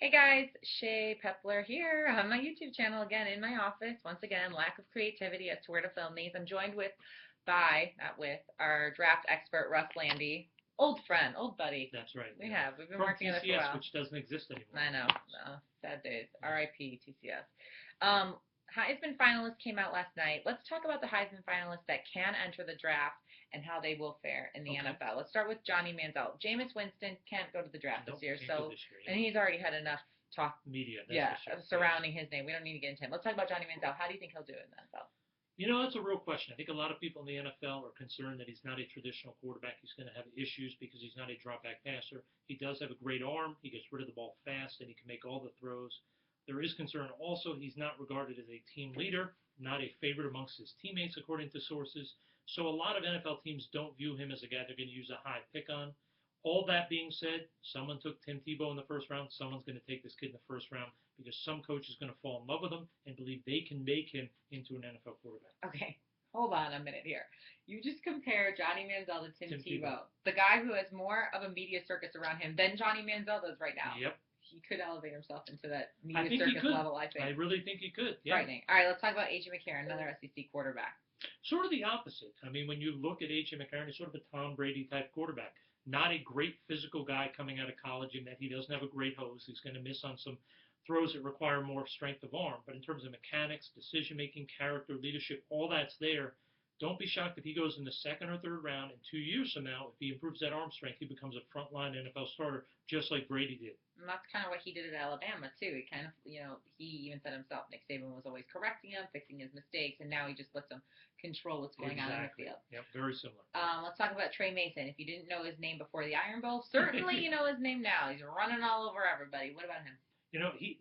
Hey guys, Shay Pepler here on my YouTube channel again in my office. Once again, lack of creativity as to where to film these. I'm joined not with, our draft expert, Russ Lande. Old friend, old buddy. That's right. We Yeah. have. We've been From working together for a TCS, while. which doesn't exist anymore. I know. Sad days. R.I.P. TCS. Heisman finalists came out last night. Let's talk about the Heisman finalists that can enter the draft and how they will fare in the Okay. NFL. Let's start with Johnny Manziel. Jameis Winston can't go to the draft Nope, this year, can't go so this year, and he's already had enough talk, Media, that's for sure. surrounding his name. We don't need to get into him. Let's talk about Johnny Manziel. How do you think he'll do in the NFL? That's a real question. I think a lot of people in the NFL are concerned that he's not a traditional quarterback. He's going to have issues because he's not a drop back passer. He does have a great arm. He gets rid of the ball fast, and he can make all the throws. There is concern also he's not regarded as a team leader, not a favorite amongst his teammates, according to sources. So a lot of NFL teams don't view him as a guy they're going to use a high pick on. All that being said, someone took Tim Tebow in the first round. Someone's going to take this kid in the first round because some coach is going to fall in love with him and believe they can make him into an NFL quarterback. Okay, hold on a minute here. You just compare Johnny Manziel to Tim Tebow, Tebow, the guy who has more of a media circus around him than Johnny Manziel does right now. Yep. He could elevate himself into that I media think he circus could. level, I think. I really think he could. Yeah. Frightening. All right, let's talk about A.J. McCarron, another SEC quarterback. Sort of the opposite. I mean, when you look at A.J. McCarron, he's sort of a Tom Brady type quarterback. Not a great physical guy coming out of college in that he doesn't have a great hose. He's going to miss on some throws that require more strength of arm. But in terms of mechanics, decision making, character, leadership, all that's there. Don't be shocked if he goes in the second or third round. And 2 years from now, if he improves that arm strength, he becomes a frontline NFL starter, just like Brady did. And that's kind of what he did at Alabama, too. He kind of, he even said himself, Nick Saban was always correcting him, fixing his mistakes, and now he just lets him control what's going on in the field. Yep, very similar. Let's talk about Trey Mason. If you didn't know his name before the Iron Bowl, certainly you know his name now. He's running all over everybody. What about him?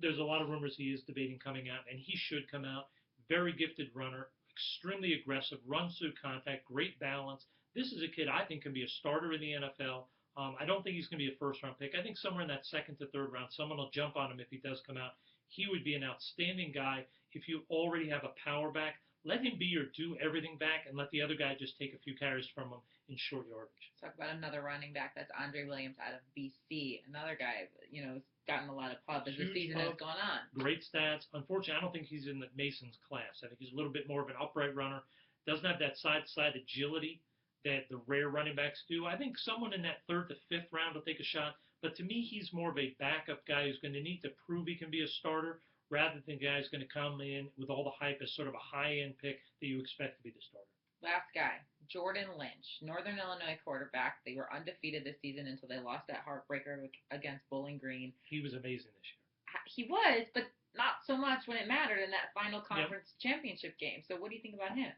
There's a lot of rumors he is debating coming out, and he should come out. Very gifted runner, extremely aggressive, runs through contact, great balance. This is a kid I think can be a starter in the NFL. I don't think he's going to be a first-round pick. I think somewhere in that second to third round, someone will jump on him if he does come out. He would be an outstanding guy if you already have a power back. Let him be your do everything back and let the other guy just take a few carries from him in short yardage. Let's talk about another running back. That's Andre Williams out of BC. Another guy, has gotten a lot of pub as the season has gone on. Great stats. Unfortunately, I don't think he's in the Mason's class. I think he's a little bit more of an upright runner. Doesn't have that side-to-side agility that the rare running backs do. I think someone in that third to fifth round will take a shot. But to me, he's more of a backup guy who's going to need to prove he can be a starter rather than a guy who's going to come in with all the hype as sort of a high-end pick that you expect to be the starter. Last guy, Jordan Lynch, Northern Illinois quarterback. They were undefeated this season until they lost that heartbreaker against Bowling Green. He was amazing this year. He was, but not so much when it mattered in that final conference championship game. So what do you think about him?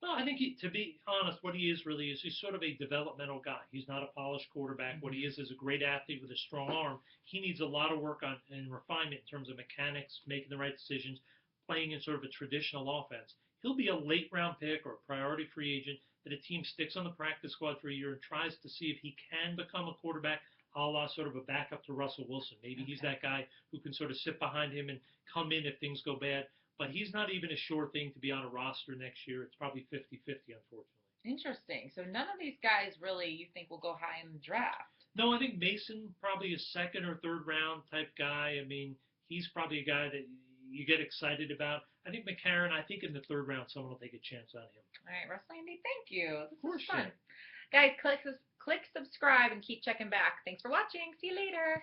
Well, I think, to be honest, what he is really is he's sort of a developmental guy. He's not a polished quarterback. What he is a great athlete with a strong arm. He needs a lot of work on and refinement in terms of mechanics, making the right decisions, playing in sort of a traditional offense. He'll be a late-round pick or a priority free agent that a team sticks on the practice squad for a year and tries to see if he can become a quarterback, a la sort of a backup to Russell Wilson. Maybe he's that guy who can sort of sit behind him and come in if things go bad. But he's not even a sure thing to be on a roster next year. It's probably 50-50, unfortunately. Interesting. So none of these guys really you think will go high in the draft? No, I think Mason probably a second or third round type guy. I mean, he's probably a guy that you get excited about. I think McCarron, I think in the third round, someone will take a chance on him. All right, Russ Lande, thank you. This was fun. Sure. Guys, click subscribe and keep checking back. Thanks for watching. See you later.